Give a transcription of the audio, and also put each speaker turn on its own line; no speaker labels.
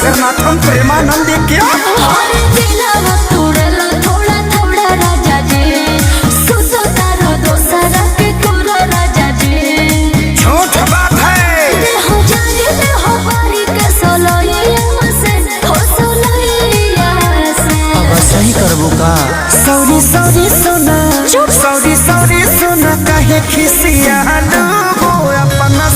सागरनाथम प्रेमानंद क्या
थोड़ा थोड़ा राजा जी सुसो तारो दोसरा के कोरा राजा जी
झूठ बात है
हो जाने हो बारी के सोलैया से हो सोलैया से
अब सही करबो का सॉरी सॉरी सोना सॉरी सॉरी सोना काहे खिसिया लो अपना